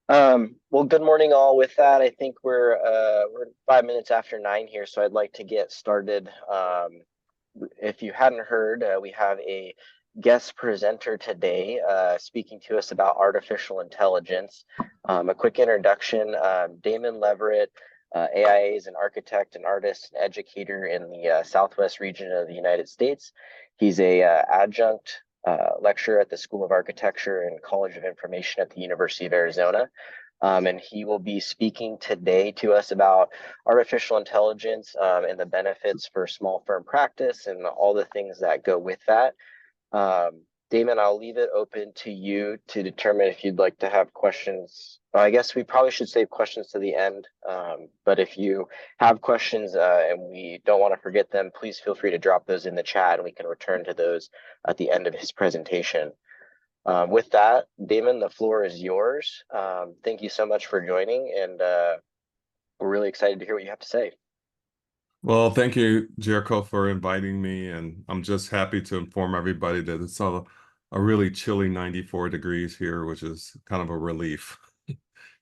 Well, good morning, all. With that, I think we're 5 minutes after 9 here, so I'd like to get started. If you hadn't heard, we have a guest presenter today speaking to us about artificial intelligence. A quick introduction: Damon Leverett, AIA is an architect, an artist, and educator in the Southwest region of the United States. He's a adjunct lecturer at the School of Architecture and College of Information at the University of Arizona. And he will be speaking today to us about artificial intelligence and the benefits for small firm practice and all the things that go with that. Damon, I'll leave it open to you to determine if you'd like to have questions. Well, I guess we probably should save questions to the end, but if you have questions and we don't want to forget them, please feel free to drop those in the chat and we can return to those at the end of his presentation. With that, Damon, the floor is yours. Thank you so much for joining, and we're really excited to hear what you have to say. Well, thank you, Jericho, for inviting me, and I'm just happy to inform everybody that it's a really chilly 94 degrees here, which is kind of a relief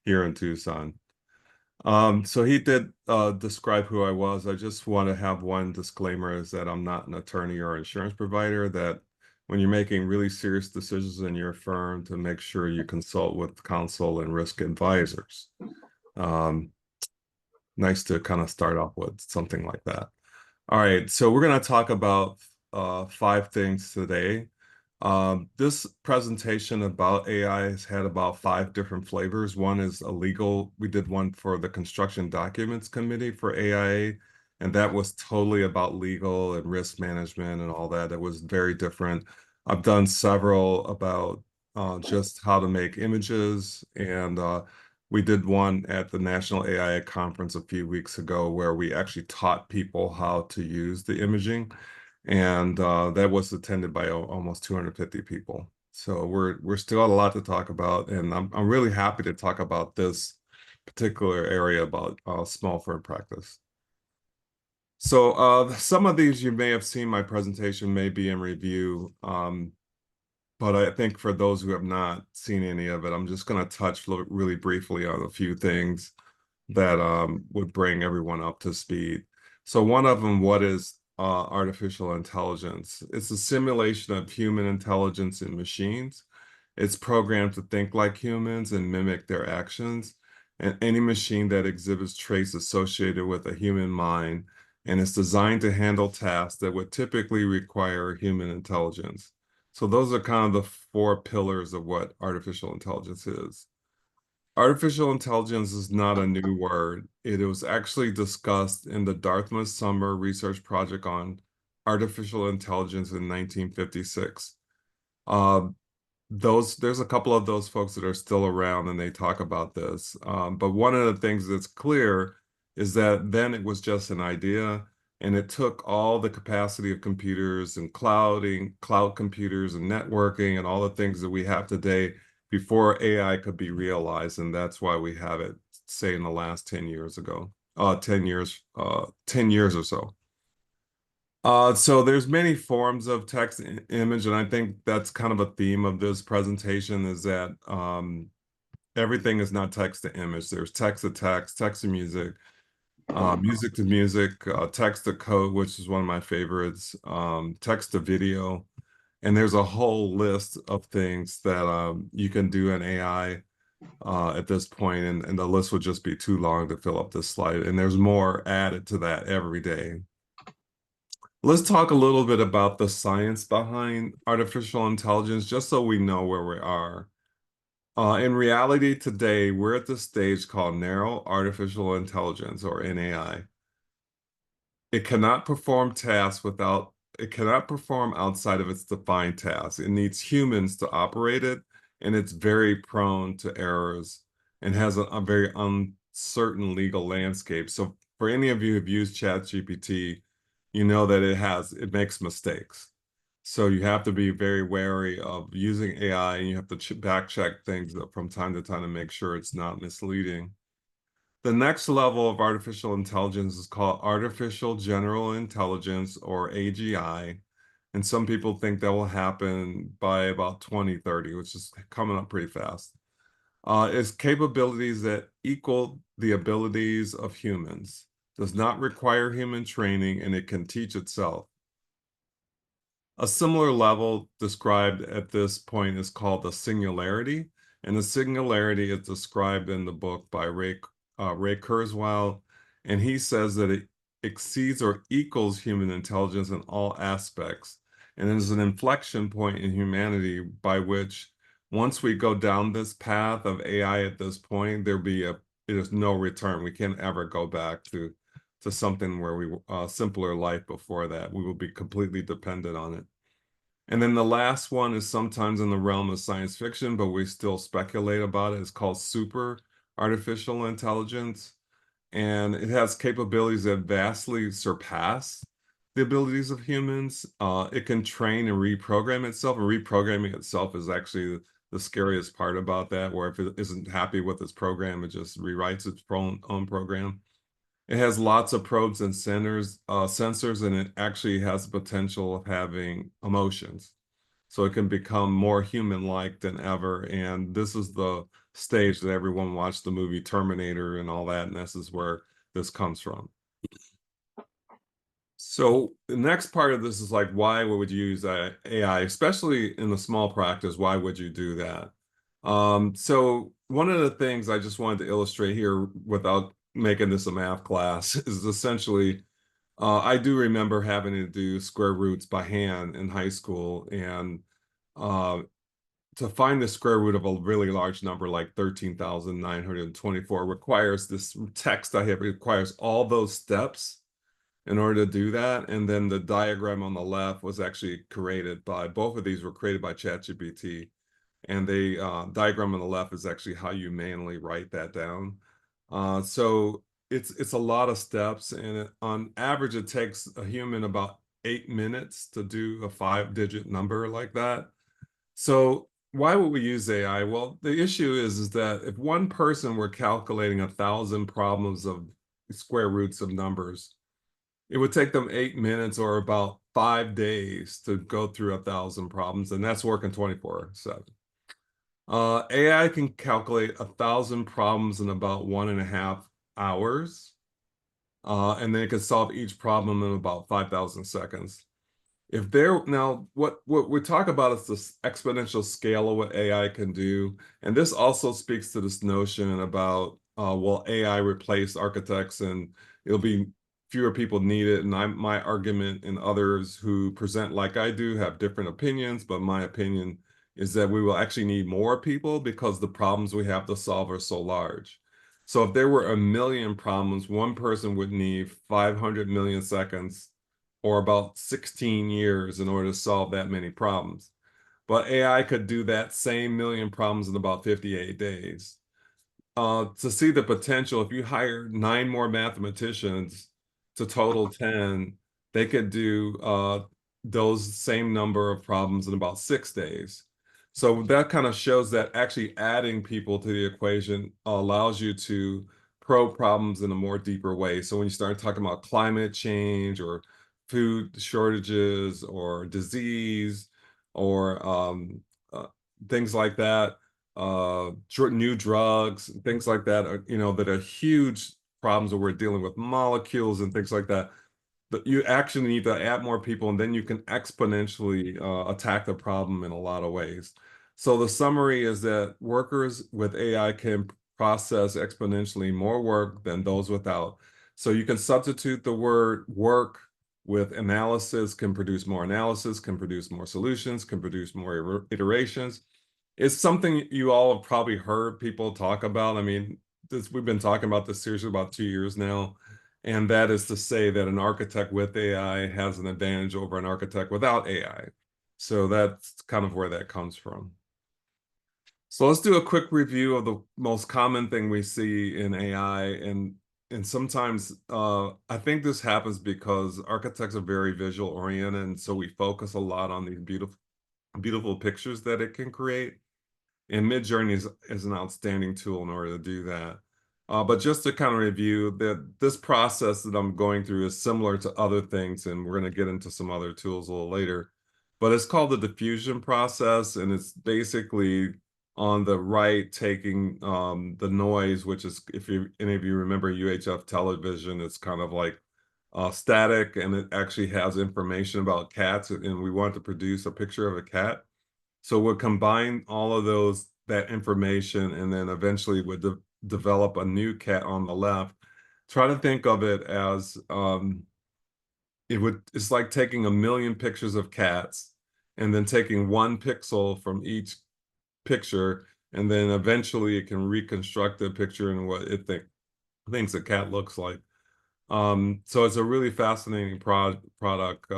here in Tucson. So he did describe who I was. I just want to have one disclaimer is that I'm not an attorney or insurance provider, that when you're making really serious decisions in your firm, to make sure you consult with counsel and risk advisors. Nice to kind of start off with something like that. All right, so we're going to talk about 5 things today. This presentation about AI has had about 5 different flavors. One is a legal, we did one for the Construction Documents Committee for AIA, and that was totally about legal and risk management and all that. It was very different. I've done several about just how to make images, and we did one at the National AIA conference a few weeks ago where we actually taught people how to use the imaging, and that was attended by almost 250 people. So we're still a lot to talk about, and I'm really happy to talk about this particular area about small firm practice. So some of these you may have seen my presentation may be in review. But I think for those who have not seen any of it, I'm just going to touch really briefly on a few things that would bring everyone up to speed. So one of them, what is artificial intelligence? It's a simulation of human intelligence in machines. It's programmed to think like humans and mimic their actions. And any machine that exhibits traits associated with a human mind and is designed to handle tasks that would typically require human intelligence. So those are kind of the 4 pillars of what artificial intelligence is. Artificial intelligence is not a new word. It was actually discussed in the Dartmouth Summer Research Project on Artificial Intelligence in 1956. Uh, there's a couple of those folks that are still around and they talk about this. But one of the things that's clear is that then it was just an idea, and it took all the capacity of computers and cloud computers and networking and all the things that we have today before AI could be realized. And that's why we have it, say, in the last 10 years ago, 10 years or so. So there's many forms of text image, and I think that's kind of a theme of this presentation is that everything is not text to image. There's text to text, text to music, music to music, text to code, which is one of my favorites, text to video. And there's a whole list of things that you can do in AI at this point, and the list would just be too long to fill up this slide. And there's more added to that every day. Let's talk a little bit about the science behind artificial intelligence, just so we know where we are. In reality, today, we're at the stage called narrow artificial intelligence, or NAI. It cannot perform tasks it cannot perform outside of its defined tasks. It needs humans to operate it, and it's very prone to errors and has a very uncertain legal landscape. So for any of you who've used ChatGPT, you know that it makes mistakes. So you have to be very wary of using AI, and you have to back check things from time to time to make sure it's not misleading. The next level of artificial intelligence is called artificial general intelligence, or AGI. And some people think that will happen by about 2030, which is coming up pretty fast. Is capabilities that equal the abilities of humans, does not require human training, and it can teach itself. A similar level described at this point is called the singularity, and the singularity is described in the book by Ray Kurzweil, and he says that it exceeds or equals human intelligence in all aspects, and is an inflection point in humanity by which once we go down this path of AI at this point, it is no return. We can't ever go back to something where we simpler life before that. We will be completely dependent on it. And then the last one is sometimes in the realm of science fiction, but we still speculate about it. It's called super artificial intelligence, and it has capabilities that vastly surpass the abilities of humans. It can train and reprogram itself, and reprogramming itself is actually the scariest part about that, where if it isn't happy with its program, it just rewrites its own program. It has lots of probes and sensors, and it actually has the potential of having emotions. So it can become more human-like than ever. And this is the stage that everyone watched the movie Terminator and all that, and this is where this comes from. So the next part of this is like, why would you use AI, especially in a small practice? Why would you do that? So one of the things I just wanted to illustrate here without making this a math class is essentially, I do remember having to do square roots by hand in high school, and uh, to find the square root of a really large number like 13,924 requires this text I have, requires all those steps in order to do that. And then the diagram on the left was actually created by, both of these were created by ChatGPT. And the diagram on the left is actually how you manually write that down. So it's a lot of steps, and on average, it takes a human about 8 minutes to do a 5-digit number like that. So why would we use AI? Well, the issue is that if one person were calculating 1,000 problems of square roots of numbers, it would take them 8 minutes or about 5 days to go through 1,000 problems, and that's working 24/7. AI can calculate 1,000 problems in about 1.5 hours, and then it can solve each problem in about 5,000 seconds. If there now, what we talk about is this exponential scale of what AI can do, and this also speaks to this notion about will AI replace architects and it'll be fewer people needed. And my argument and others who present like I do have different opinions, but my opinion is that we will actually need more people because the problems we have to solve are so large. So if there were 1 million problems, one person would need 500 million seconds or about 16 years in order to solve that many problems. But AI could do that same million problems in about 58 days. To see the potential, if you hire 9 more mathematicians to total 10, they could do those same number of problems in about 6 days. So that kind of shows that actually adding people to the equation allows you to probe problems in a more deeper way. So when you start talking about climate change or food shortages or disease or things like that, new drugs, things like that, that are huge problems that we're dealing with, molecules and things like that. But you actually need to add more people, and then you can exponentially attack the problem in a lot of ways. So the summary is that workers with AI can process exponentially more work than those without. So you can substitute the word work with analysis, can produce more analysis, can produce more solutions, can produce more iterations. It's something you all have probably heard people talk about. I mean, we've been talking about this seriously about 2 years now, and that is to say that an architect with AI has an advantage over an architect without AI. So that's kind of where that comes from. So let's do a quick review of the most common thing we see in AI, and sometimes I think this happens because architects are very visual oriented, and so we focus a lot on these beautiful pictures that it can create. And Midjourney is an outstanding tool in order to do that. But just to kind of review that this process that I'm going through is similar to other things, and we're going to get into some other tools a little later. But it's called the diffusion process, and it's basically on the right taking the noise, which is, if any of you remember UHF television, it's kind of like static, and it actually has information about cats, and we want to produce a picture of a cat. So we'll combine all of that information, and then eventually would develop a new cat on the left. Try to think of it as it's like taking a million pictures of cats and then taking one pixel from each picture, and then eventually it can reconstruct the picture and what it thinks a cat looks like. So it's a really fascinating product.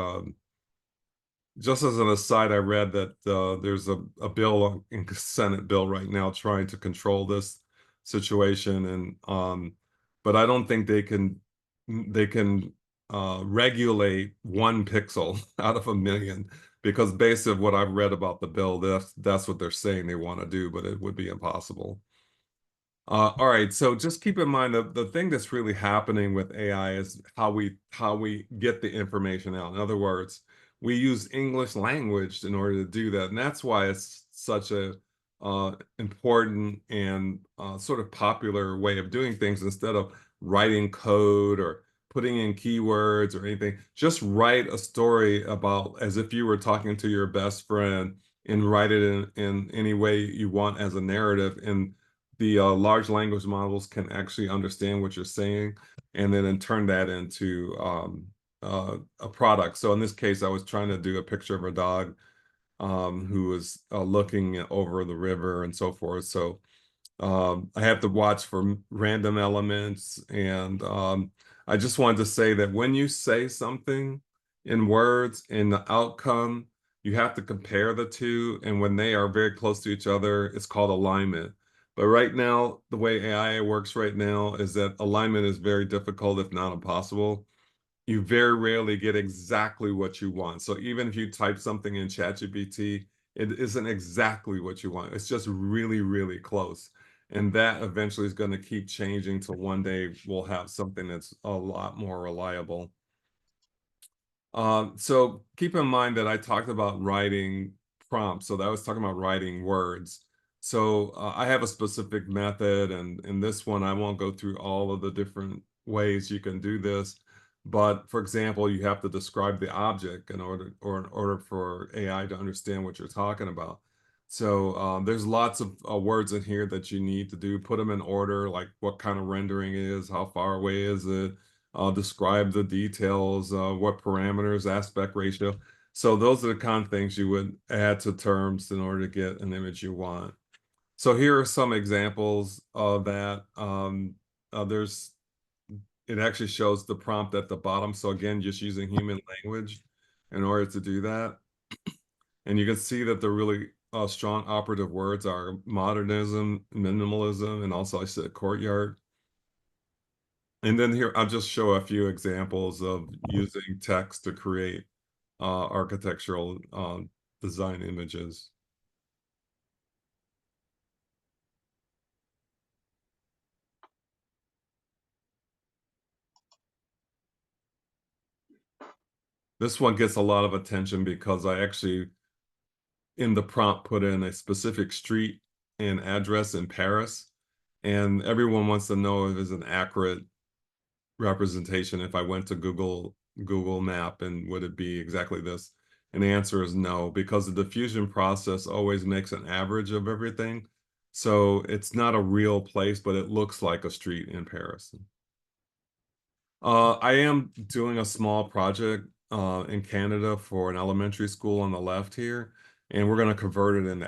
Just as an aside, I read that there's a bill in Senate bill right now trying to control this situation, and but I don't think they can regulate one pixel out of a million, because based on what I've read about the bill, that's what they're saying they want to do, but it would be impossible. All right, so just keep in mind that the thing that's really happening with AI is how we get the information out. In other words, we use English language in order to do that, and that's why it's such a important and sort of popular way of doing things. Instead of writing code or putting in keywords or anything, just write a story about as if you were talking to your best friend, and write it in any way you want as a narrative. And the large language models can actually understand what you're saying, and then turn that into a product. So in this case, I was trying to do a picture of a dog who was looking over the river and so forth. So I have to watch for random elements. And I just wanted to say that when you say something in words and the outcome, you have to compare the two. And when they are very close to each other, it's called alignment. But right now, the way AI works right now is that alignment is very difficult, if not impossible. You very rarely get exactly what you want. So even if you type something in ChatGPT, it isn't exactly what you want. It's just really, really close. And that eventually is going to keep changing till one day we'll have something that's a lot more reliable. So keep in mind that I talked about writing prompts. So that was talking about writing words. So I have a specific method, and in this one, I won't go through all of the different ways you can do this. But for example, you have to describe the object in order for AI to understand what you're talking about. So there's lots of words in here that you need to do. Put them in order, like what kind of rendering it is, how far away is it, describe the details, what parameters, aspect ratio. So those are the kind of things you would add to terms in order to get an image you want. So here are some examples of that. There's It actually shows the prompt at the bottom. So again, just using human language in order to do that. And you can see that the really strong operative words are modernism, minimalism, and also I said courtyard. And then here, I'll just show a few examples of using text to create architectural design images. This one gets a lot of attention because I actually, in the prompt, put in a specific street and address in Paris. And everyone wants to know if it's an accurate representation if I went to Google Map, and would it be exactly this? And the answer is no, because the diffusion process always makes an average of everything. So it's not a real place, but it looks like a street in Paris. I am doing a small project in Canada for an elementary school on the left here, and we're going to convert it into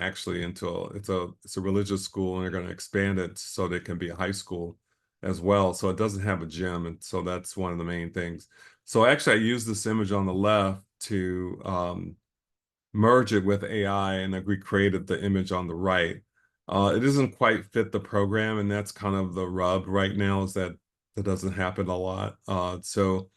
a religious school, and they're going to expand it so they can be a high school as well. So it doesn't have a gym, and so that's one of the main things. So actually, I use this image on the left to merge it with AI, and I recreated the image on the right. It doesn't quite fit the program, and that's kind of the rub right now, is that that doesn't happen a lot. So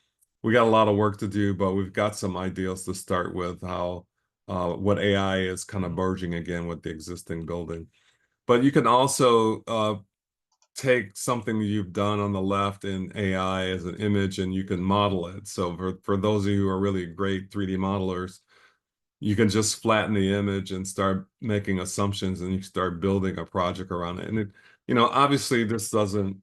we got a lot of work to do, but we've got some ideas to start with how what AI is kind of merging again with the existing building. But you can also take something you've done on the left in AI as an image, and you can model it. So for those of you who are really great 3D modelers, you can just flatten the image and start making assumptions, and you start building a project around it. And obviously this doesn't,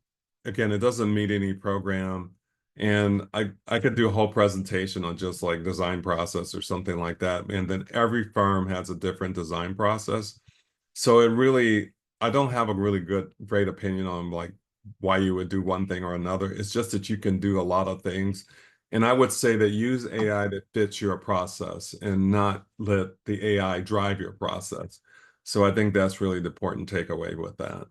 again, it doesn't meet any program. And I could do a whole presentation on just like design process or something like that. And then every firm has a different design process. So it really, I don't have a really great opinion on like why you would do one thing or another. It's just that you can do a lot of things. And I would say that use AI that fits your process and not let the AI drive your process. So I think that's really the important takeaway with that.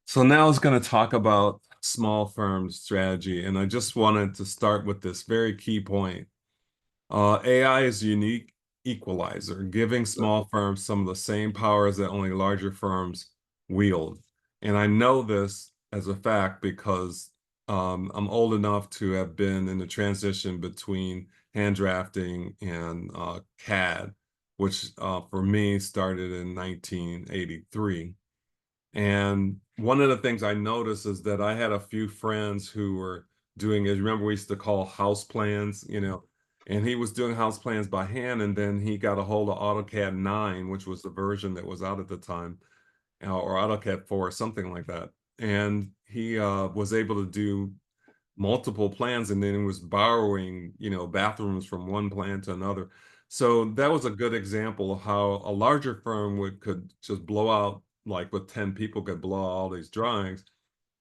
So now I was going to talk about small firms strategy. And I just wanted to start with this very key point. AI is a unique equalizer, giving small firms some of the same powers that only larger firms wield. And I know this as a fact because I'm old enough to have been in the transition between hand drafting and CAD, which for me started in 1983. And one of the things I noticed is that I had a few friends who were doing, as you remember, we used to call house plans, and he was doing house plans by hand. And then he got a hold of AutoCAD 9, which was the version that was out at the time, or AutoCAD 4, something like that. And he was able to do multiple plans, and then was borrowing, bathrooms from one plan to another. So that was a good example of how a larger firm could just blow out, like with 10 people could blow out all these drawings.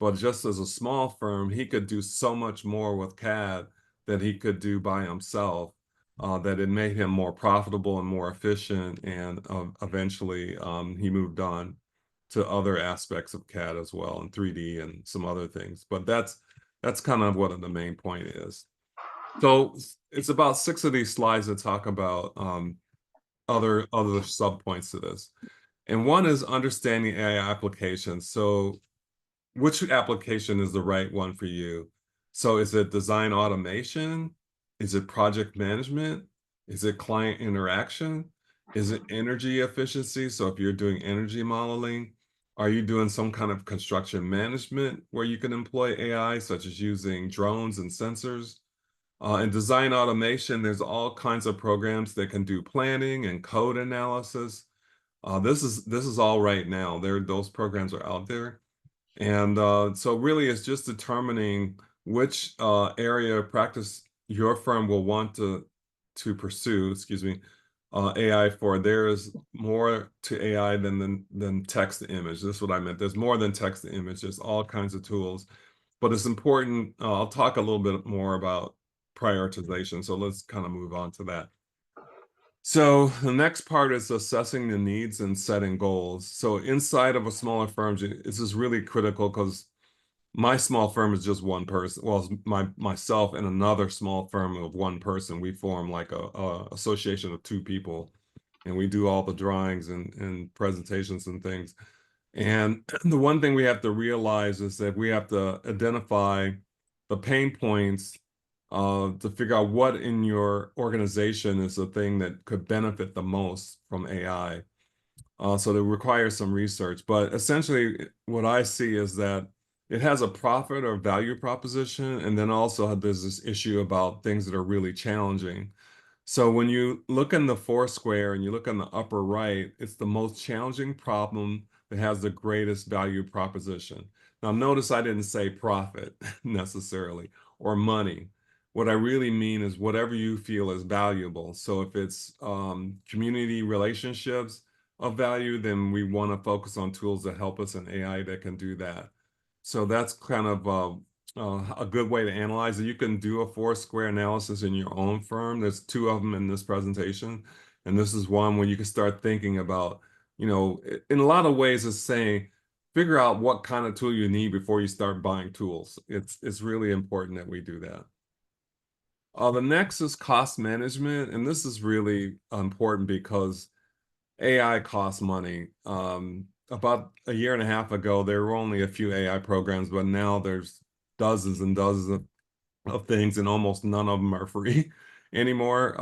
But just as a small firm, he could do so much more with CAD that he could do by himself, that it made him more profitable and more efficient. And eventually he moved on to other aspects of CAD as well, and 3D and some other things. But that's kind of what the main point is. So it's about 6 of these slides that talk about other sub points to this. And one is understanding AI applications. So which application is the right one for you? So is it design automation? Is it project management? Is it client interaction? Is it energy efficiency? So if you're doing energy modeling, are you doing some kind of construction management where you can employ AI, such as using drones and sensors? In design automation, there's all kinds of programs that can do planning and code analysis. This is all right now. Those programs are out there. And so really it's just determining which area of practice your firm will want to pursue, excuse me, AI for. There is more to AI than text to image. This is what I meant. There's more than text to image. There's all kinds of tools. But it's important. I'll talk a little bit more about prioritization. So let's kind of move on to that. So the next part is assessing the needs and setting goals. So inside of a smaller firm, this is really critical because my small firm is just one person. Well, it's myself and another small firm of one person. We form like a association of 2 people, and we do all the drawings and presentations and things. And the one thing we have to realize is that we have to identify the pain points to figure out what in your organization is the thing that could benefit the most from AI. So that requires some research. But essentially, what I see is that it has a profit or value proposition, and then also there's this issue about things that are really challenging. So when you look in the four square and you look on the upper right, it's the most challenging problem that has the greatest value proposition. Now, notice I didn't say profit necessarily or money. What I really mean is whatever you feel is valuable. So if it's community relationships of value, then we want to focus on tools that help us in AI that can do that. So that's kind of a good way to analyze it. You can do a four square analysis in your own firm. There's 2 of them in this presentation. And this is one where you can start thinking about, in a lot of ways it's saying, figure out what kind of tool you need before you start buying tools. It's really important that we do that. The next is cost management. And this is really important because AI costs money. About a year and a half ago, there were only a few AI programs, but now there's dozens and dozens of things, and almost none of them are free anymore.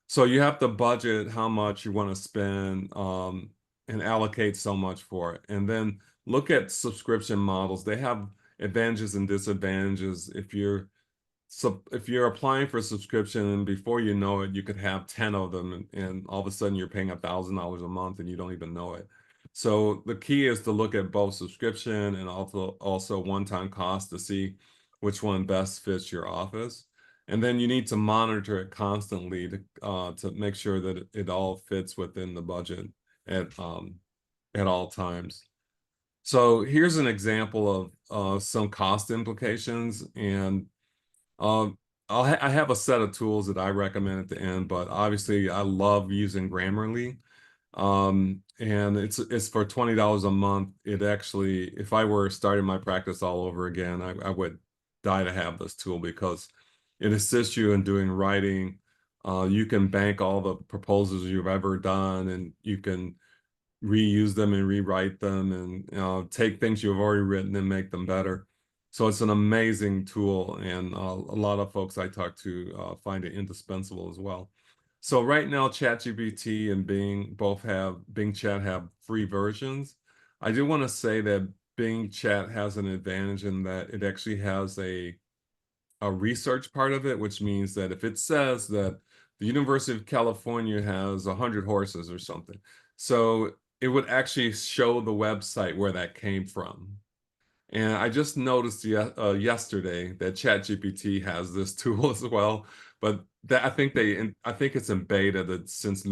So you have to budget how much you want to spend, and allocate so much for it. And then look at subscription models. They have advantages and disadvantages. If you're so if you're applying for a subscription and before you know it, you could have 10 of them and all of a sudden you're paying $1,000 a month and you don't even know it. So the key is to look at both subscription and also one-time cost to see which one best fits your office. And then you need to monitor it constantly to make sure that it all fits within the budget at all times. So here's an example of some cost implications, and um, I have a set of tools that I recommend at the end, but obviously I love using Grammarly. And it's for $20 a month. It actually, if I were starting my practice all over again, I would die to have this tool because it assists you in doing writing. You can bank all the proposals you've ever done, and you can reuse them and rewrite them and take things you've already written and make them better. So it's an amazing tool, and a lot of folks I talk to find it indispensable as well. So right now, ChatGPT and Bing Chat have free versions. I do want to say that Bing Chat has an advantage in that it actually has a research part of it, which means that if it says that the University of California has 100 horses or something, so it would actually show the website where that came from. And I just noticed yesterday that ChatGPT has this tool as well, but that I think it's in beta that since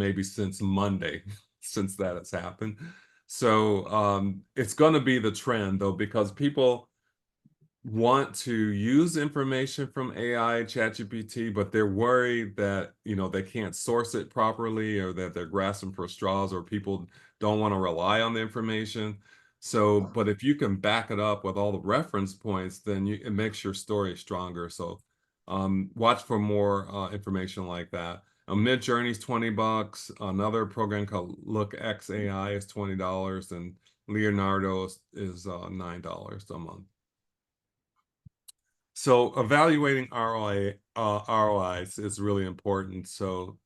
Monday, since that has happened. So it's going to be the trend though, because people want to use information from AI, ChatGPT, but they're worried that, they can't source it properly or that they're grasping for straws or people don't want to rely on the information. So, but if you can back it up with all the reference points, then it makes your story stronger. So, watch for more information like that. Midjourney is $20. Another program called Look X AI is $20, and Leonardo is $9 a month. So evaluating ROIs is really important. So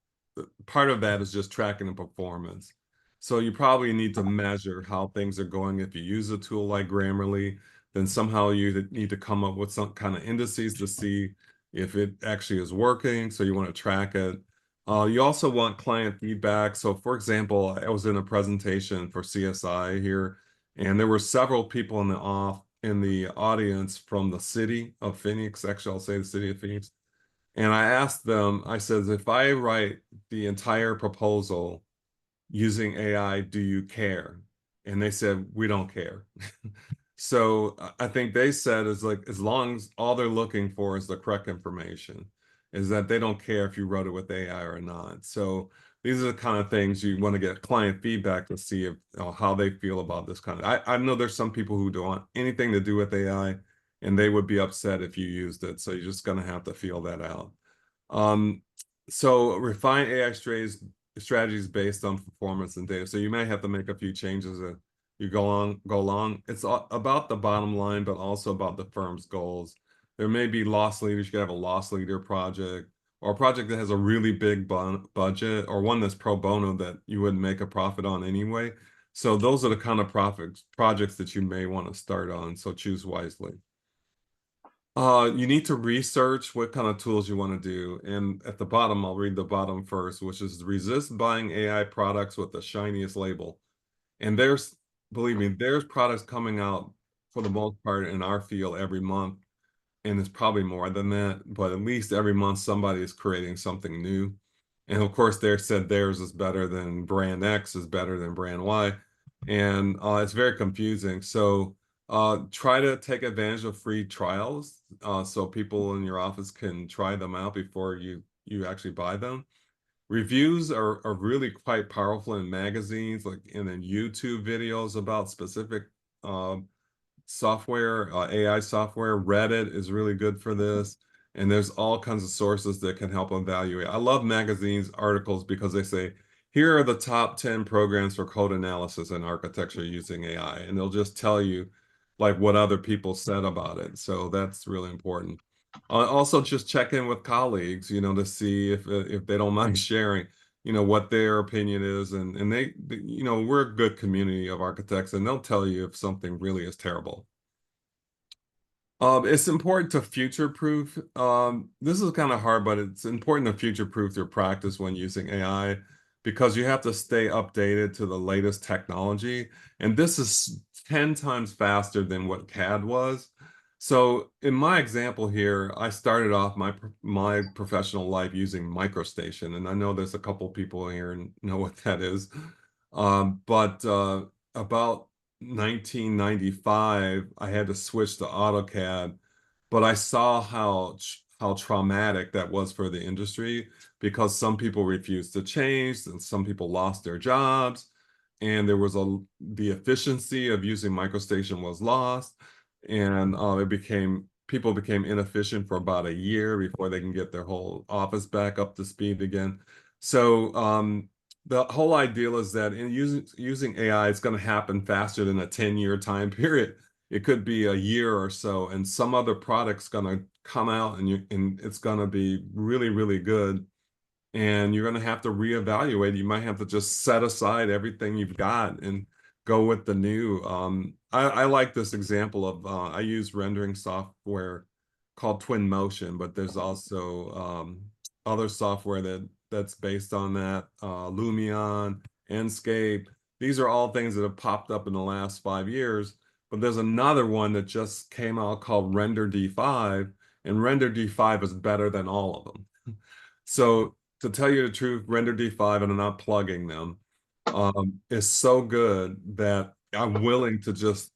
part of that is just tracking the performance. So you probably need to measure how things are going. If you use a tool like Grammarly, then somehow you need to come up with some kind of indices to see if it actually is working. So you want to track it. You also want client feedback. So for example, I was in a presentation for CSI here, and there were several people in the audience from the city of Phoenix. Actually, I'll say the city of Phoenix. And I asked them, I said, if I write the entire proposal using AI, do you care? And they said, we don't care. So I think they said is like as long as all they're looking for is the correct information, is that they don't care if you wrote it with AI or not. So these are the kind of things you want to get client feedback to see if how they feel about this kind of. I know there's some people who don't want anything to do with AI, and they would be upset if you used it. So you're just going to have to feel that out. Um, so refine AI strategies based on performance and data. So you may have to make a few changes as you go along. It's about the bottom line, but also about the firm's goals. There may be loss leaders. You could have a loss leader project or a project that has a really big budget or one that's pro bono that you wouldn't make a profit on anyway. So those are the kind of projects that you may want to start on. So choose wisely. You need to research what kind of tools you want to do. And at the bottom, I'll read the bottom first, which is resist buying AI products with the shiniest label. And believe me, there's products coming out for the most part in our field every month. And it's probably more than that, but at least every month somebody is creating something new. And of course, they said theirs is better than brand X is better than brand Y. And it's very confusing. So try to take advantage of free trials so people in your office can try them out before you actually buy them. Reviews are really quite powerful in magazines, like and in YouTube videos about specific software, AI software. Reddit is really good for this. And there's all kinds of sources that can help evaluate. I love magazines articles because they say, here are the top 10 programs for code analysis and architecture using AI. And they'll just tell you like what other people said about it. So that's really important. Also, just check in with colleagues, to see if they don't mind sharing, what their opinion is, and we're a good community of architects, and they'll tell you if something really is terrible. It's important to future-proof. This is kind of hard, but it's important to future-proof your practice when using AI because you have to stay updated to the latest technology. And this is 10 times faster than what CAD was. So in my example here, I started off my professional life using MicroStation, and I know there's a couple people here and know what that is. But about 1995, I had to switch to AutoCAD, but I saw how traumatic that was for the industry because some people refused to change and some people lost their jobs, and there was the efficiency of using MicroStation was lost, and people became inefficient for about a year before they can get their whole office back up to speed again. So the whole ideal is that in using AI, it's going to happen faster than a 10-year time period. It could be a year or so, and some other product's going to come out and it's going to be really, really good. And you're going to have to reevaluate. You might have to just set aside everything you've got and go with the new. I like this example of I use rendering software called Twin Motion, but there's also other software that's based on that, Lumion, Enscape. These are all things that have popped up in the last 5 years. But there's another one that just came out called Render D5, and Render D5 is better than all of them. So to tell you the truth, Render D5, and I'm not plugging them, is so good that I'm willing to just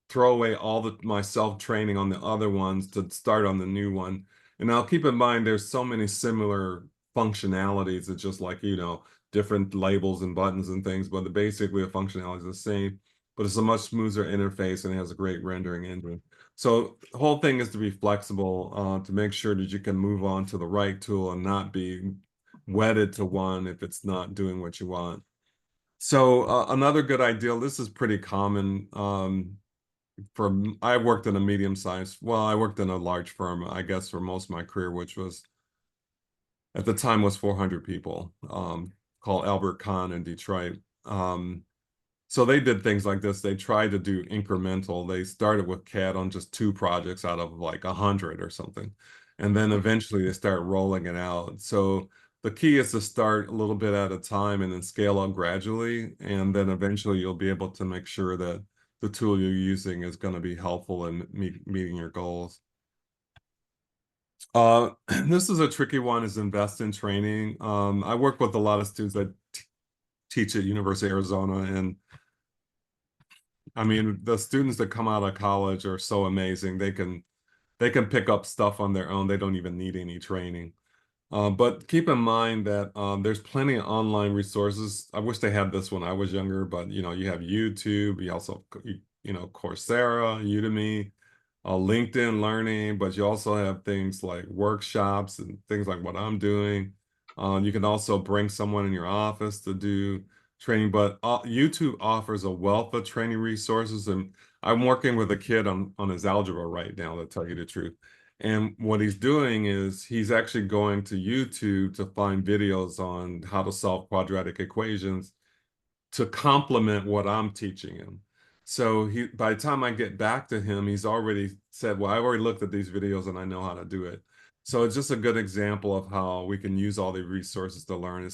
throw away all my self-training on the other ones to start on the new one. And I'll keep in mind there's so many similar functionalities. It's just like, different labels and buttons and things, but basically the functionality is the same, but it's a much smoother interface and it has a great rendering engine. So the whole thing is to be flexible, to make sure that you can move on to the right tool and not be wedded to one if it's not doing what you want. So another good ideal, this is pretty common. I worked in a I worked in a large firm, I guess, for most of my career, which was at the time was 400 people, called Albert Kahn in Detroit. So they did things like this. They tried to do incremental. They started with CAD on just 2 projects out of like 100 or something. And then eventually they start rolling it out. So the key is to start a little bit at a time and then scale up gradually. And then eventually you'll be able to make sure that the tool you're using is going to be helpful in meeting your goals. This is a tricky one, is invest in training. I work with a lot of students that teach at University of Arizona, and I mean, the students that come out of college are so amazing. They can pick up stuff on their own. They don't even need any training. But keep in mind that there's plenty of online resources. I wish they had this when I was younger, but you have YouTube, you also Coursera, Udemy, LinkedIn Learning, but you also have things like workshops and things like what I'm doing. You can also bring someone in your office to do training, but YouTube offers a wealth of training resources. And I'm working with a kid on his algebra right now, to tell you the truth. And what he's doing is he's actually going to YouTube to find videos on how to solve quadratic equations to complement what I'm teaching him. So by the time I get back to him, he's already said, well, I already looked at these videos and I know how to do it. So it's just a good example of how we can use all the resources to learn.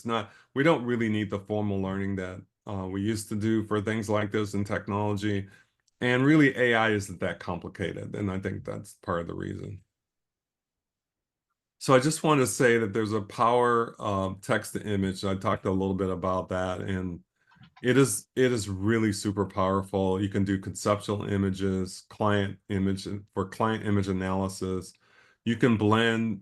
We don't really need the formal learning that we used to do for things like this in technology. And really, AI isn't that complicated. And I think that's part of the reason. So I just want to say that there's a power of text to image. I talked a little bit about that, and it is really super powerful. You can do conceptual images, for client image analysis. You can blend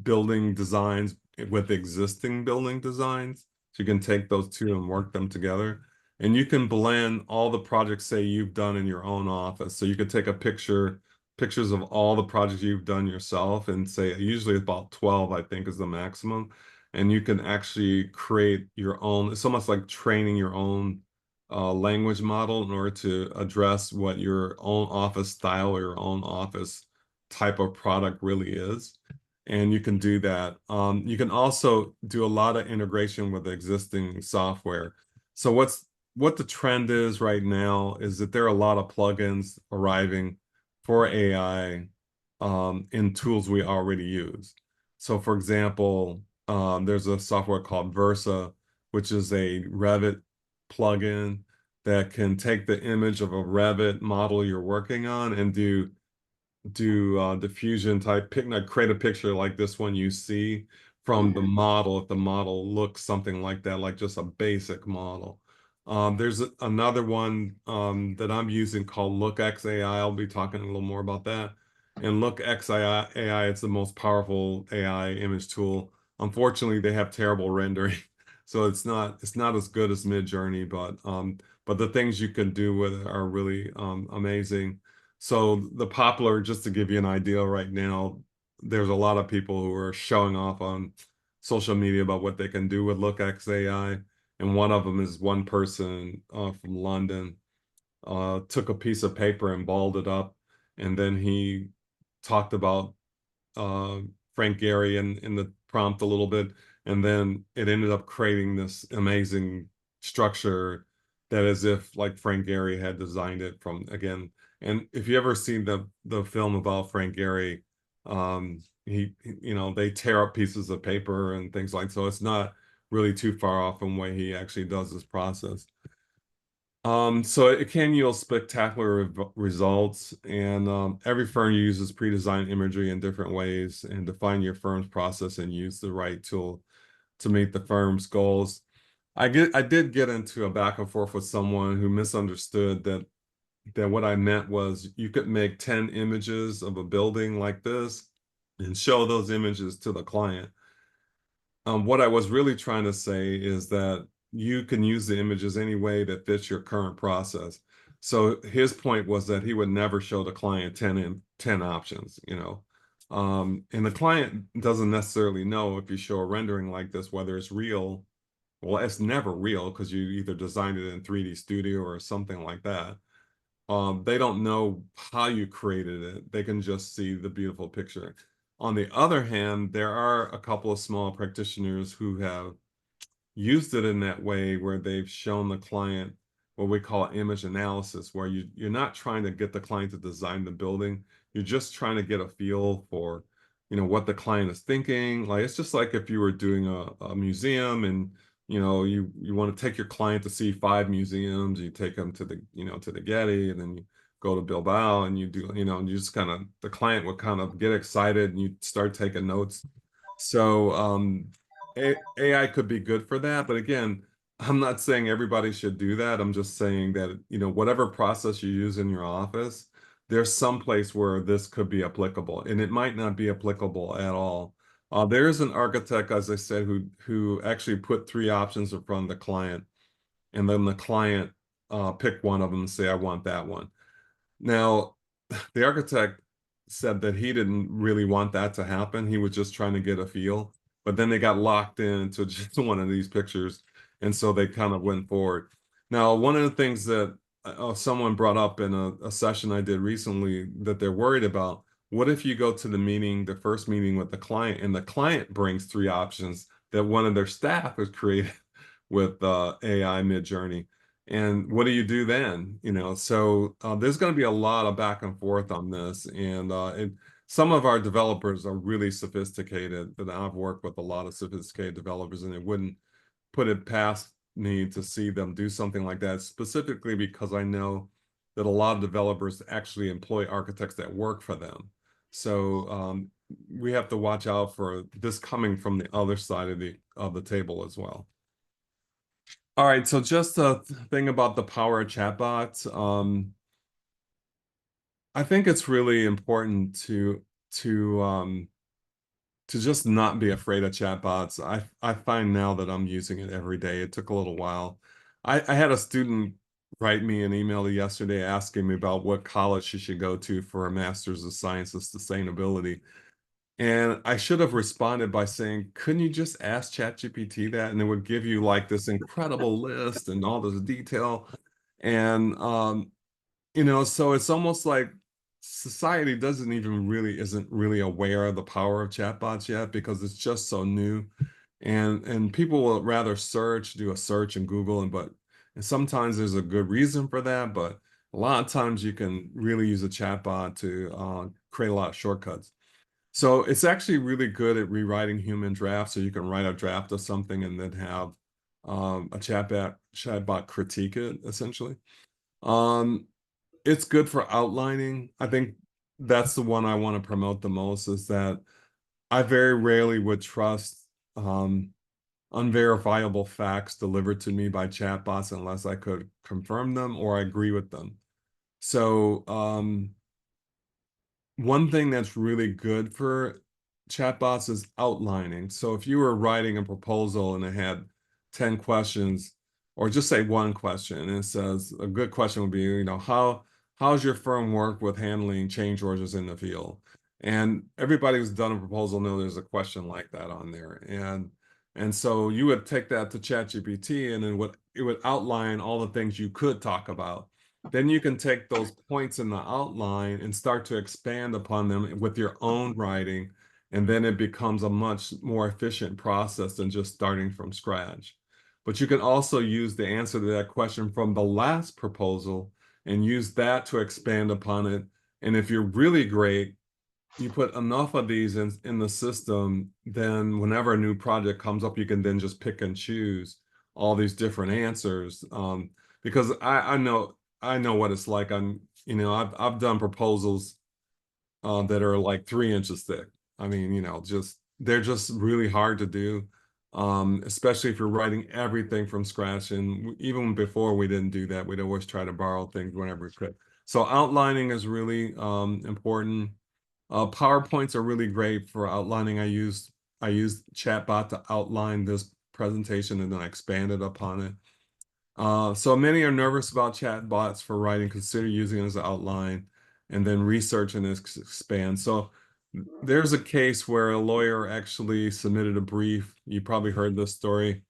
building designs with existing building designs. So you can take those two and work them together. And you can blend all the projects, say, you've done in your own office. So you could take pictures of all the projects you've done yourself and say, usually about 12, I think, is the maximum. And you can actually create your own, it's almost like training your own language model in order to address what your own office style or your own office type of product really is. And you can do that. You can also do a lot of integration with existing software. So what the trend is right now is that there are a lot of plugins arriving. for AI in tools we already use. So for example, there's a software called Versa, which is a Revit plugin that can take the image of a Revit model you're working on and do diffusion type create a picture like this one you see from the Hmm. model if the model looks something like that, like just a basic model. There's another one that I'm using called LookX AI. I'll be talking a little more about that. And LookX AI, it's the most powerful AI image tool. Unfortunately, they have terrible rendering, so it's not as good as Midjourney, but the things you can do with it are really amazing. So just to give you an idea right now, there's a lot of people who are showing off on social media about what they can do with LookX AI. And one of them is one person from London took a piece of paper and balled it up. And then he talked about uh, Frank Gehry in the prompt a little bit, and then it ended up creating this amazing structure that as if like Frank Gehry had designed it from again. And if you ever seen the film about Frank Gehry, they tear up pieces of paper and things like so. It's not really too far off from the way he actually does this process. So it can yield spectacular results, and every firm uses pre-designed imagery in different ways, and define your firm's process and use the right tool to meet the firm's goals. I did get into a back and forth with someone who misunderstood that what I meant was you could make 10 images of a building like this and show those images to the client. What I was really trying to say is that you can use the images any way that fits your current process. So his point was that he would never show the client 10 options, you know. And the client doesn't necessarily know if you show a rendering like this, whether it's real. Well, it's never real because you either designed it in 3D Studio or something like that. They don't know how you created it. They can just see the beautiful picture. On the other hand, there are a couple of small practitioners who have used it in that way where they've shown the client what we call image analysis, where you're not trying to get the client to design the building. You're just trying to get a feel for, what the client is thinking. Like it's just like if you were doing a museum and you want to take your client to see 5 museums, you take them to the Getty, and then you go to Bilbao and you do, and you just kind of the client would kind of get excited and you start taking notes. So AI could be good for that, but again, I'm not saying everybody should do that. I'm just saying that, whatever process you use in your office, there's some place where this could be applicable, and it might not be applicable at all. There is an architect, as I said, who actually put 3 options in front of the client, and then the client picked one of them and say, I want that one. Now, the architect said that he didn't really want that to happen. He was just trying to get a feel, but then they got locked into just one of these pictures, and so they kind of went forward. Now, one of the things that someone brought up in a session I did recently that they're worried about, what if you go to the first meeting with the client, and the client brings 3 options that one of their staff has created with AI Midjourney? And what do you do then? So there's going to be a lot of back and forth on this, and some of our developers are really sophisticated. And I've worked with a lot of sophisticated developers, and it wouldn't put it past me to see them do something like that, specifically because I know that a lot of developers actually employ architects that work for them. So we have to watch out for this coming from the other side of the table as well. All right, so just a thing about the power of chatbots. I think it's really important to to just not be afraid of chatbots. I find now that I'm using it every day. It took a little while. I had a student write me an email yesterday asking me about what college she should go to for a master's of science of sustainability. And I should have responded by saying, couldn't you just ask ChatGPT that? And it would give you like this incredible list and all this detail. And so it's almost like society isn't really aware of the power of chatbots yet because it's just so new. And people will rather do a search in Google, and sometimes there's a good reason for that, but A lot of times you can really use a chatbot to create a lot of shortcuts. So it's actually really good at rewriting human drafts. So you can write a draft of something and then have a chatbot critique it essentially. Um, it's good for outlining. I think that's the one I want to promote the most is that I very rarely would trust unverifiable facts delivered to me by chatbots unless I could confirm them or I agree with them. So one thing that's really good for chatbots is outlining. So if you were writing a proposal and it had 10 questions, or just say one question, and it says a good question would be, how's your firm work with handling change orders in the field? And everybody who's done a proposal knows there's a question like that on there. And so you would take that to ChatGPT and then it would outline all the things you could talk about. Then you can take those points in the outline and start to expand upon them with your own writing, and then it becomes a much more efficient process than just starting from scratch. But you can also use the answer to that question from the last proposal and use that to expand upon it. And if you're really great, you put enough of these in the system, then whenever a new project comes up, you can then just pick and choose all these different answers. Because I know what it's like. I've done proposals that are like 3 inches thick. I mean, just they're just really hard to do, especially if you're writing everything from scratch. And even before we didn't do that, we'd always try to borrow things whenever we could. So outlining is really important. PowerPoints are really great for outlining. I used Chatbot to outline this presentation and then I expanded upon it. So many are nervous about chatbots for writing. Consider using it as an outline and then research and expand. So there's a case where a lawyer actually submitted a brief. You probably heard this story.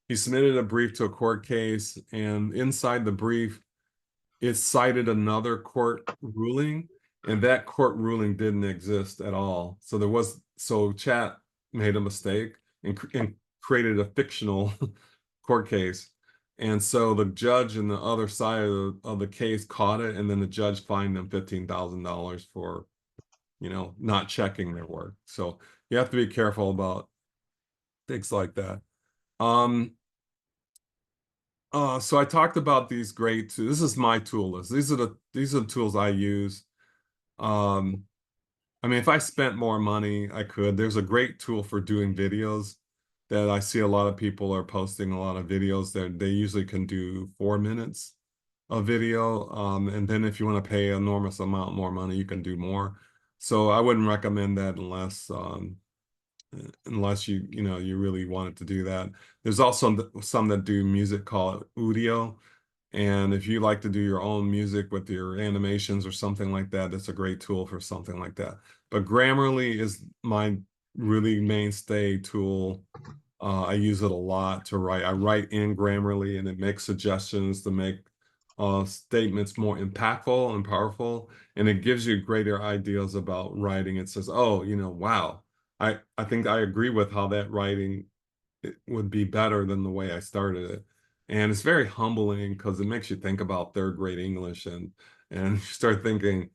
He submitted a brief to a court case, and inside the brief, it cited another court ruling, and that court ruling didn't exist at all. So chat made a mistake and created a fictional court case. And so the judge in the other side of the case caught it, and then the judge fined them $15,000 for, not checking their work. So you have to be careful about things like that. Um, so I talked about these great tools. This is my tool list. These are the tools I use. Um, I mean, if I spent more money, I could. There's a great tool for doing videos that I see a lot of people are posting a lot of videos that they usually can do 4 minutes of video. And then if you want to pay an enormous amount more money, you can do more. So I wouldn't recommend that unless you really wanted to do that. There's also some that do music called Udio. And if you like to do your own music with your animations or something like that, that's a great tool for something like that. But Grammarly is my really mainstay tool. I use it a lot to write. I write in Grammarly and it makes suggestions to make statements more impactful and powerful. And it gives you greater ideas about writing. It says, oh, wow, I think I agree with how that writing it would be better than the way I started it. And it's very humbling because it makes you think about third grade English and you start thinking,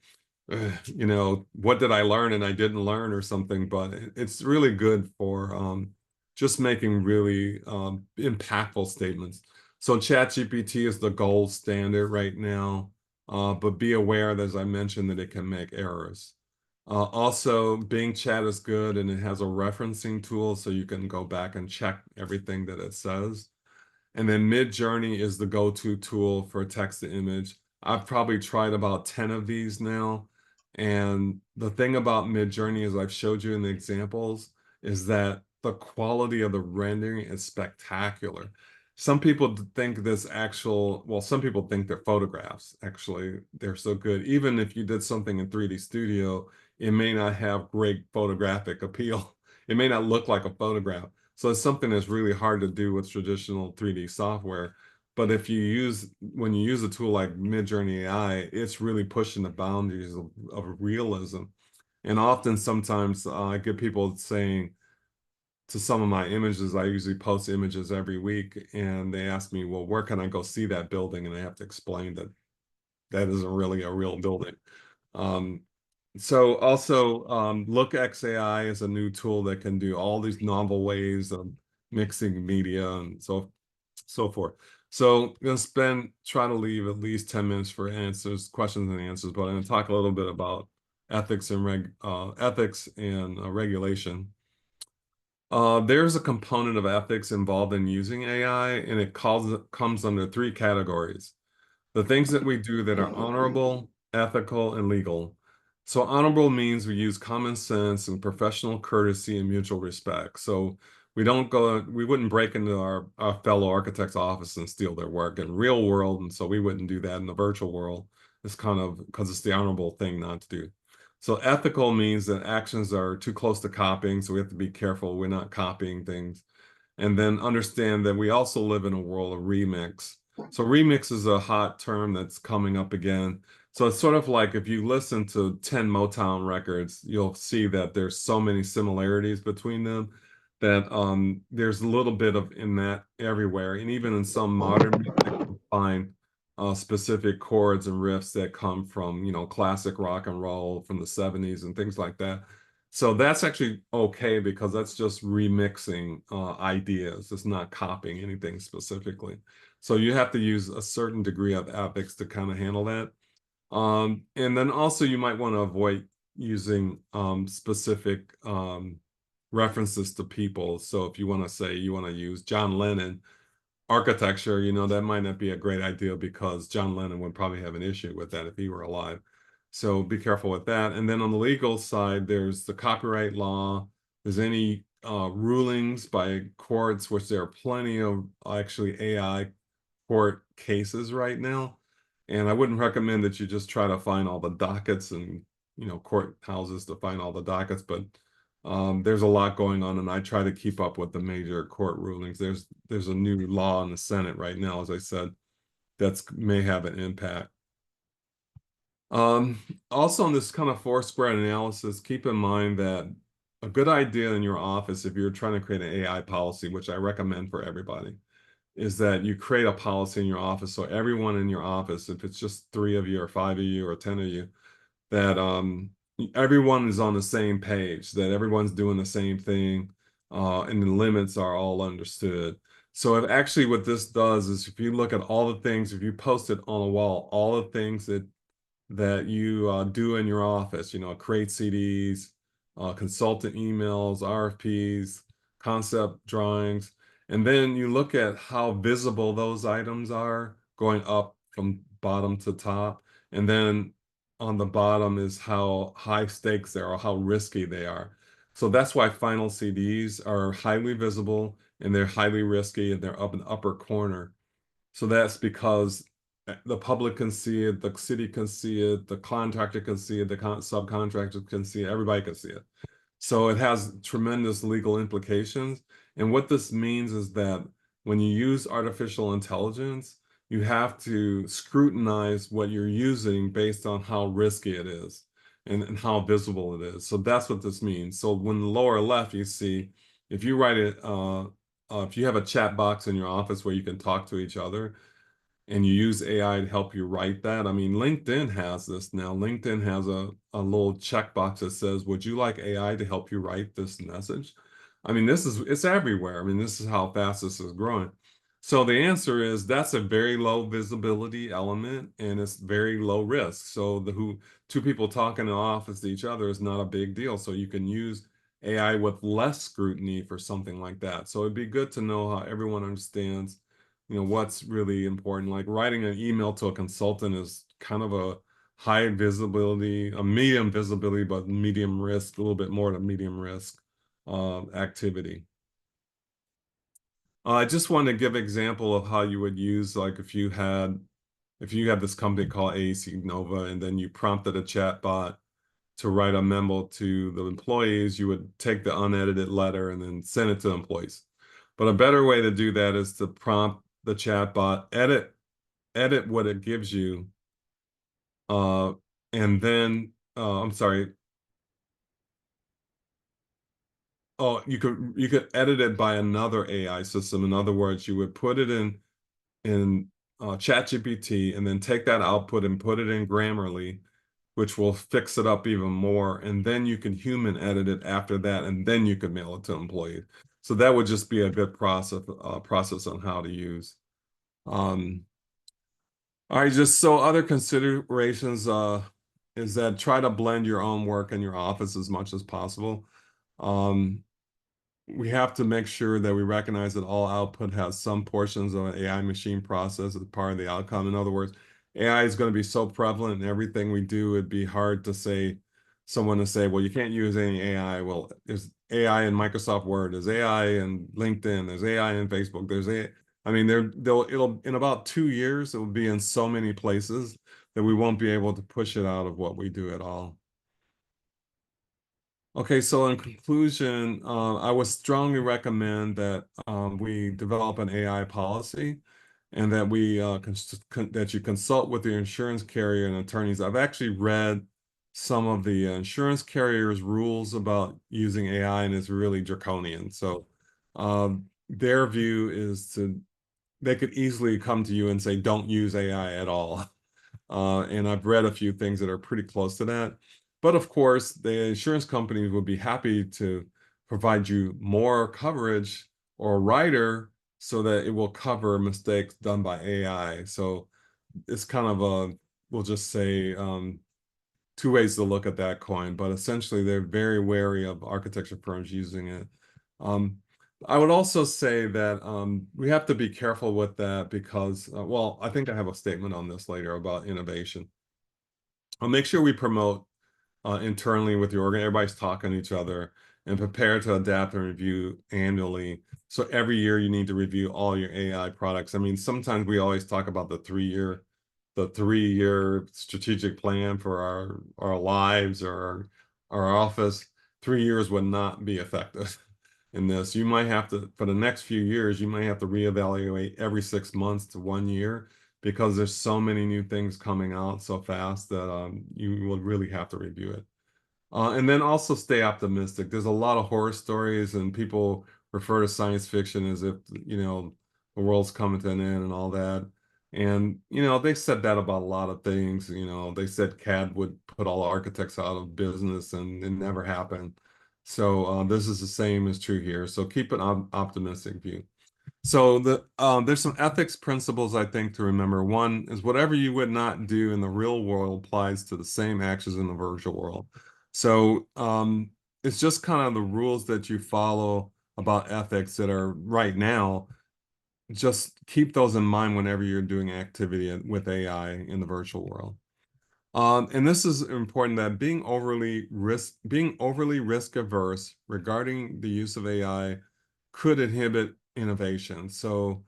what did I learn and I didn't learn or something. But it's really good for just making really impactful statements. So ChatGPT is the gold standard right now, but be aware, as I mentioned, that it can make errors. Also, Bing Chat is good and it has a referencing tool so you can go back and check everything that it says. And then Midjourney is the go-to tool for text to image. I've probably tried about 10 of these now. And the thing about Midjourney, as I've showed you in the examples, is that the quality of the rendering is spectacular. Some people think some people think they're photographs. Actually, they're so good. Even if you did something in 3D Studio, it may not have great photographic appeal. It may not look like a photograph. So it's something that's really hard to do with traditional 3D software. But when you use a tool like Midjourney AI, it's really pushing the boundaries of realism. And often, sometimes I get people saying to some of my images, I usually post images every week, and they ask me, well, where can I go see that building? And I have to explain that that isn't really a real building. Um, so also, LookX is a new tool that can do all these novel ways of mixing media and so forth. So I'm going to try to leave at least 10 minutes for questions and answers, but I'm going to talk a little bit about ethics and regulation. There's a component of ethics involved in using AI, and comes under three categories: the things that we do that are honorable, ethical, and legal. So honorable means we use common sense and professional courtesy and mutual respect. So we wouldn't break into our fellow architect's office and steal their work in real world. And so we wouldn't do that in the virtual world. It's kind of because it's the honorable thing not to do. So ethical means that actions are too close to copying. So we have to be careful we're not copying things. And then understand that we also live in a world of remix. So remix is a hot term that's coming up again. So it's sort of like if you listen to 10 Motown records, you'll see that there's so many similarities between them that there's a little bit of in that everywhere. And even in some modern music, you'll find specific chords and riffs that come from, classic rock and roll from the 70s and things like that. So that's actually okay because that's just remixing ideas. It's not copying anything specifically. So you have to use a certain degree of ethics to kind of handle that. And then also you might want to avoid using specific references to people. So if you want to say you want to use John Lennon architecture, that might not be a great idea because John Lennon would probably have an issue with that if he were alive. So be careful with that. And then on the legal side, there's the copyright law. There's any rulings by courts, which there are plenty of actually AI court cases right now. And I wouldn't recommend that you just try to find all the dockets and, courthouses to find all the dockets, but there's a lot going on, and I try to keep up with the major court rulings. There's a new law in the Senate right now, as I said, that's may have an impact. Also, on this kind of four-square analysis, keep in mind that a good idea in your office, if you're trying to create an AI policy, which I recommend for everybody, is that you create a policy in your office so everyone in your office, if it's just 3 of you or 5 of you or 10 of you, that everyone is on the same page, that everyone's doing the same thing, and the limits are all understood. So if actually what this does is if you look at all the things, if you post it on a wall, all the things that you do in your office, create CDs, consultant emails, RFPs, concept drawings, and then you look at how visible those items are going up from bottom to top, and then on the bottom is how high stakes they are, or how risky they are. So that's why final CDs are highly visible and they're highly risky and they're up in the upper corner. So that's because the public can see it, the city can see it, the contractor can see it, the subcontractor can see it, everybody can see it. So it has tremendous legal implications. And what this means is that when you use artificial intelligence, you have to scrutinize what you're using based on how risky it is and how visible it is. So that's what this means. So when the lower left, you see, if you write it, if you have a chat box in your office where you can talk to each other, and you use AI to help you write that. I mean, LinkedIn has this now. LinkedIn has a little checkbox that says, would you like AI to help you write this message? I mean, it's everywhere. I mean, this is how fast this is growing. So the answer is that's a very low visibility element and it's very low risk. So two people talking in the office to each other is not a big deal. So you can use AI with less scrutiny for something like that. So it'd be good to know how everyone understands what's really important. Like writing an email to a consultant is kind of a high visibility, a medium visibility, but medium risk, a little bit more than medium risk activity. I just want to give an example of how you would use, like if you had this company called AAC Nova and then you prompted a chat bot to write a memo to the employees, you would take the unedited letter and then send it to the employees. But a better way to do that is to prompt the chatbot, edit what it gives you, and then I'm sorry. Oh, you could edit it by another AI system. In other words, you would put it in ChatGPT and then take that output and put it in Grammarly, which will fix it up even more. And then you can human edit it after that, and then you could mail it to employees. So that would just be a good process on how to use. Um, all right, just so other considerations is that try to blend your own work in your office as much as possible. Um, we have to make sure that we recognize that all output has some portions of an AI machine process as part of the outcome. In other words, AI is going to be so prevalent in everything we do, it'd be hard to say someone to say, well, you can't use any AI. Well, there's AI in Microsoft Word, there's AI in LinkedIn, there's AI in Facebook, there's AI. I mean, it'll in about 2 years, it will be in so many places that we won't be able to push it out of what we do at all. Okay, so in conclusion, I would strongly recommend that we develop an AI policy and that we that you consult with the insurance carrier and attorneys. I've actually read some of the insurance carriers' rules about using AI, and it's really draconian. So their view is they could easily come to you and say, don't use AI at all. And I've read a few things that are pretty close to that. But of course, the insurance companies would be happy to provide you more coverage or a rider so that it will cover mistakes done by AI. So it's kind of we'll just say, two ways to look at that coin, but essentially they're very wary of architecture firms using it. Um, I would also say that we have to be careful with that because, well, I think I have a statement on this later about innovation. I'll make sure we promote internally with your organ. Everybody's talking to each other and prepare to adapt and review annually. So every year you need to review all your AI products. I mean, sometimes we always talk about the 3 year strategic plan for our lives or our office. 3 years would not be effective in this. You might have to, for the next few years, you might have to reevaluate every 6 months to 1 year because there's so many new things coming out so fast that you will really have to review it. And then also stay optimistic. There's a lot of horror stories, and people refer to science fiction as if, the world's coming to an end and all that. And, they said that about a lot of things. They said CAD would put all architects out of business, and it never happened. So this is the same as true here. So keep an optimistic view. So there's some ethics principles I think to remember. One is whatever you would not do in the real world applies to the same actions in the virtual world. So it's just kind of the rules that you follow about ethics that are right now. Just keep those in mind whenever you're doing activity with AI in the virtual world. And this is important that being overly risk averse regarding the use of AI could inhibit innovation. So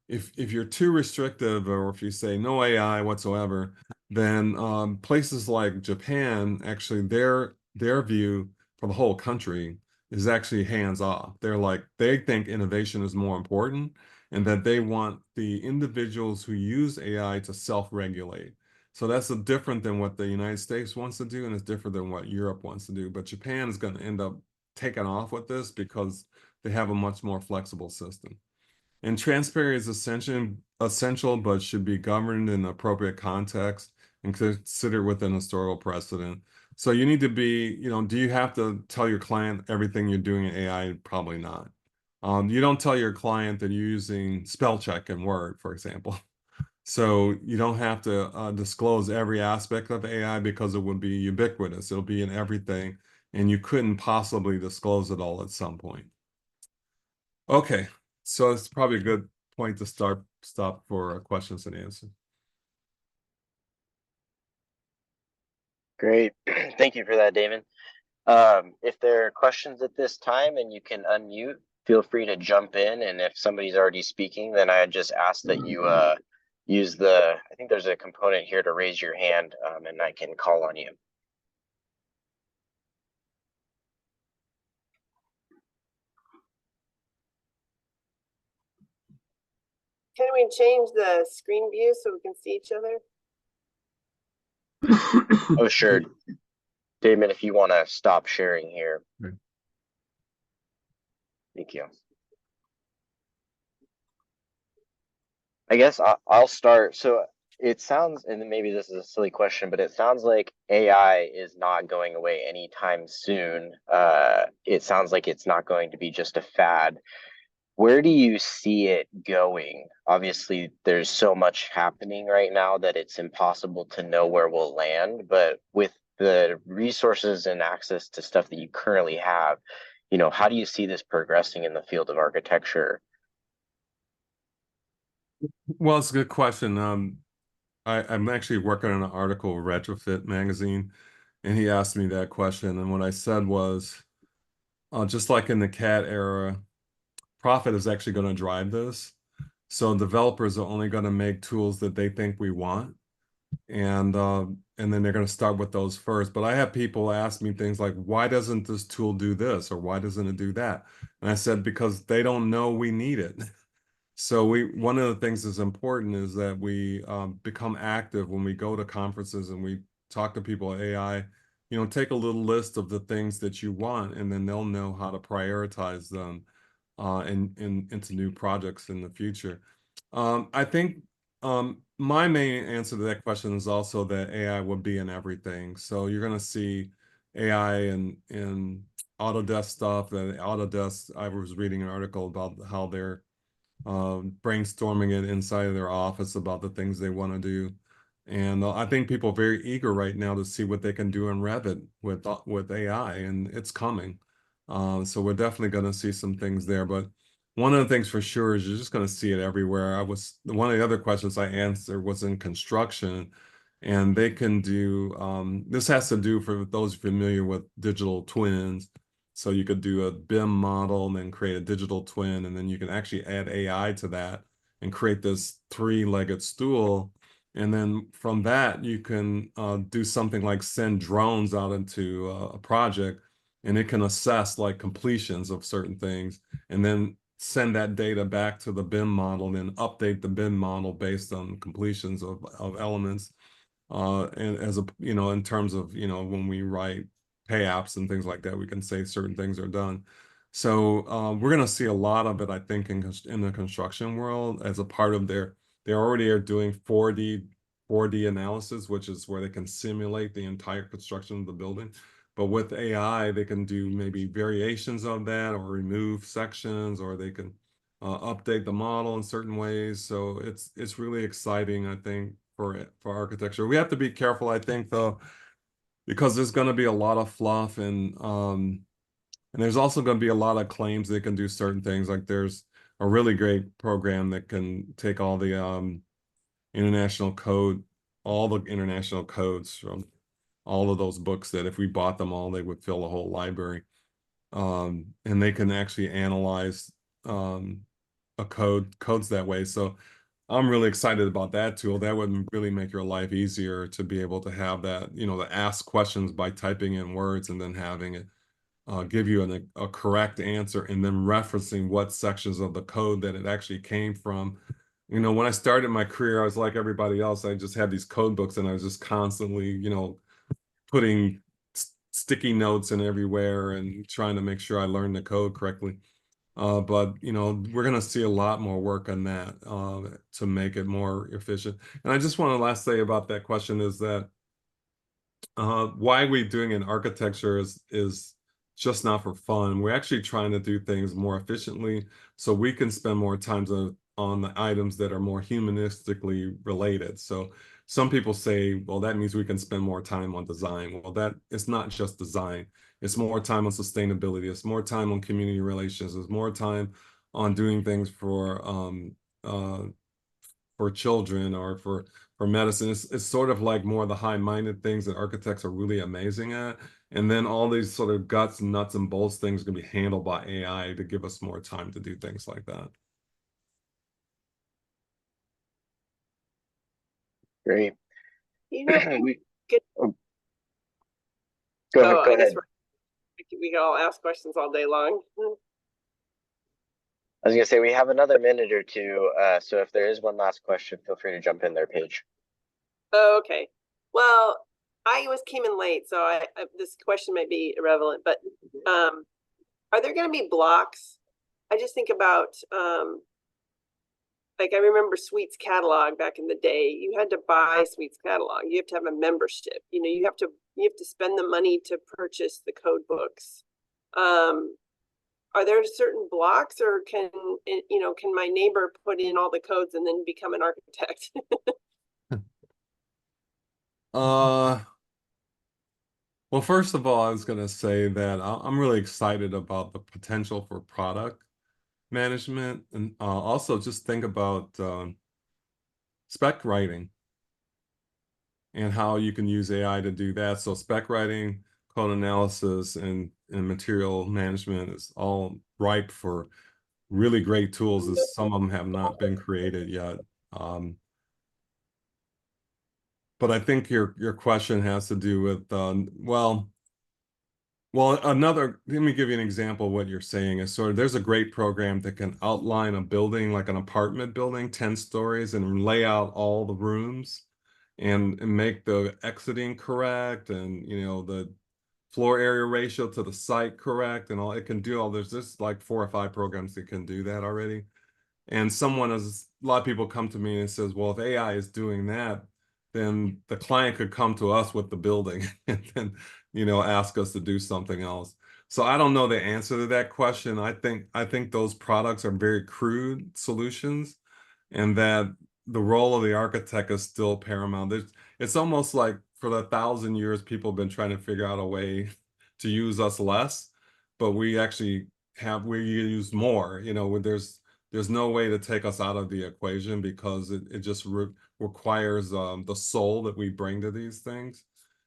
if you're too restrictive or if you say no AI whatsoever, then places like Japan, actually their view for the whole country is actually hands off. They think innovation is more important and that they want the individuals who use AI to self-regulate. So that's different than what the United States wants to do, and it's different than what Europe wants to do. But Japan is going to end up taking off with this because they have a much more flexible system. And transparency is essential, but should be governed in appropriate context and considered within historical precedent. So you need to be, do you have to tell your client everything you're doing in AI? Probably not. You don't tell your client that you're using spell check in Word, for example. So you don't have to disclose every aspect of AI because it would be ubiquitous. It'll be in everything, and you couldn't possibly disclose it all at some point. Okay, so it's probably a good point to stop for questions and answers. Great. Thank you for that, Damon. If there are questions at this time and you can unmute, feel free to jump in. And if somebody's already speaking, then I just ask that you use I think there's a component here to raise your hand, and I can call on you. Can we change the screen view so we can see each other? Oh, sure. Damon, if you want to stop sharing here. Okay. Thank you. I guess I'll start. So it sounds, and maybe this is a silly question, but it sounds like AI is not going away anytime soon. It sounds like it's not going to be just a fad. Where do you see it going? Obviously, there's so much happening right now that it's impossible to know where we'll land, but with the resources and access to stuff that you currently have, how do you see this progressing in the field of architecture? Well, it's a good question. I'm actually working on an article with Retrofit magazine, and he asked me that question. And what I said was, just like in the CAD era, profit is actually going to drive this. So developers are only going to make tools that they think we want, and then they're going to start with those first. But I have people ask me things like, why doesn't this tool do this, or why doesn't it do that? And I said, because they don't know we need it. So one of the things that's important is that we become active when we go to conferences and we talk to people at AI. Take a little list of the things that you want, and then they'll know how to prioritize them into new projects in the future. I think my main answer to that question is also that AI will be in everything. So you're going to see AI in Autodesk stuff. That Autodesk, I was reading an article about how they're brainstorming it inside of their office about the things they want to do. And I think people are very eager right now to see what they can do in Revit with AI, and it's coming. So we're definitely going to see some things there. But one of the things for sure is you're just going to see it everywhere. One of the other questions I answered was in construction, and they can do this has to do for those familiar with digital twins. So you could do a BIM model and then create a digital twin, and then you can actually add AI to that and create this three-legged stool. And then from that, you can do something like send drones out into a project, and it can assess like completions of certain things, and then send that data back to the BIM model and then update the BIM model based on completions of elements. And in terms of, when we write pay apps and things like that, we can say certain things are done. So we're going to see a lot of it, I think, in the construction world as a part of they already are doing 4D analysis, which is where they can simulate the entire construction of the building. But with AI, they can do maybe variations of that or remove sections, or they can update the model in certain ways. So it's really exciting, I think, for architecture. We have to be careful, I think, though, because there's going to be a lot of fluff, and there's also going to be a lot of claims they can do certain things. Like there's a really great program that can take all the international code, all the international codes from all of those books that if we bought them all, they would fill a whole library. And they can actually analyze codes that way. So I'm really excited about that tool. That would really make your life easier to be able to have that, to ask questions by typing in words and then having it give you a correct answer, and then referencing what sections of the code that it actually came from. When I started my career, I was like everybody else. I just had these code books, and I was just constantly, putting sticky notes in everywhere and trying to make sure I learned the code correctly. But we're going to see a lot more work on that to make it more efficient. And I just want to last say about that question is that why we doing in architecture is just not for fun. We're actually trying to do things more efficiently so we can spend more time on the items that are more humanistically related. So some people say, well, that means we can spend more time on design. Well, that it's not just design. It's more time on sustainability. It's more time on community relations. It's more time on doing things for children or for medicine. It's sort of like more the high-minded things that architects are really amazing at. And then all these sort of guts and nuts and bolts things are going to be handled by AI to give us more time to do things like that. Great. We, Good. oh, go I guess ahead. we can all ask questions all day long. I was gonna say we have another minute or two, so if there is one last question, feel free to jump in there, Paige. Oh, okay. Well, I came in late, so this question might be irrelevant, but are there going to be blocks? I just think about like I remember Sweets catalog back in the day. You had to buy Sweets catalog. You have to have a membership. You know, you have to spend the money to purchase the code books. Are there certain blocks, or can my neighbor put in all the codes and then become an architect? Well, first of all, I was going to say that I'm really excited about the potential for product management, and also just think about spec writing and how you can use AI to do that. So spec writing, code analysis, and material management is all ripe for really great tools, as some of them have not been created yet. But I think your question has to do with let me give you an example of what you're saying is sort of, there's a great program that can outline a building, like an apartment building, 10 stories, and lay out all the rooms and make the exiting correct, and the floor area ratio to the site correct, and all. It can do all. There's just like 4 or 5 programs that can do that already. And a lot of people come to me and says, well, if AI is doing that, then the client could come to us with the building and then, ask us to do something else. So I don't know the answer to that question. I think those products are very crude solutions, and that the role of the architect is still paramount. It's almost like for 1,000 years, people have been trying to figure out a way to use us less, but we actually we use more. There's no way to take us out of the equation, because it just requires the soul that we bring to these things.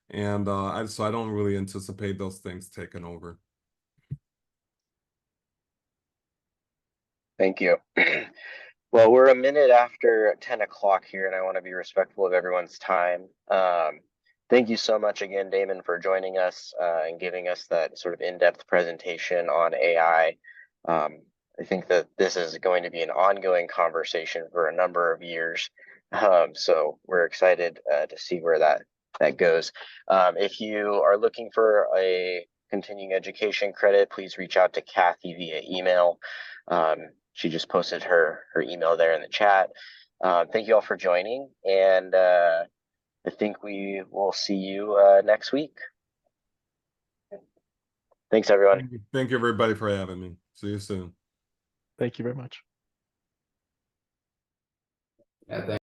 And so I don't really anticipate those things taking over. Thank you. Well, we're a minute after 10 o'clock here, and I want to be respectful of everyone's time. Thank you so much again, Damon, for joining us and giving us that sort of in-depth presentation on AI. I think that this is going to be an ongoing conversation for a number of years. So we're excited to see where that goes. If you are looking for a continuing education credit, please reach out to Kathy via email. She just posted her email there in the chat. Thank you all for joining, and I think we will see you next week. Thanks, everyone. Thank you, everybody, for having me. See you soon. Thank you very much. Yeah,